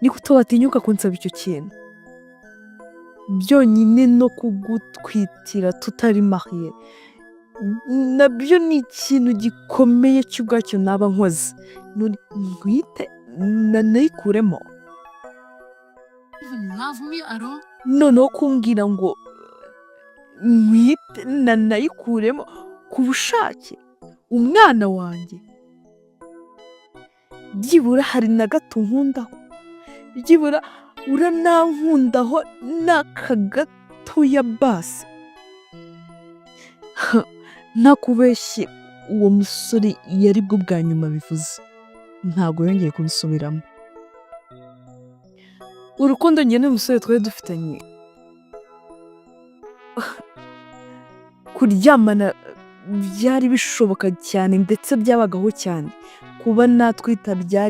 ni gute watinyuka kunsaba icyo kintu? Byonyine no kugutwitira tutari mariye nabyo ni ikintu gikomeye cy'ubwacyo naba nkoze. Ntwite nayikuremo, Even love me at all? noneho kumbwira ngo ntwite nayikuremo ku bushake umwana wanjye. Byibura hari na gato nkundaho, byibura uranankundaho n'aka gatoya basi. Ntakubeshye uwo musore yari bwo bwa nyuma bivuze, ntabwo yongeye kubisubiramo. Urukundo njye n'umusore twari dufitanye, kuryamana byari bishoboka cyane ndetse byabagaho cyane, kuba natwita byari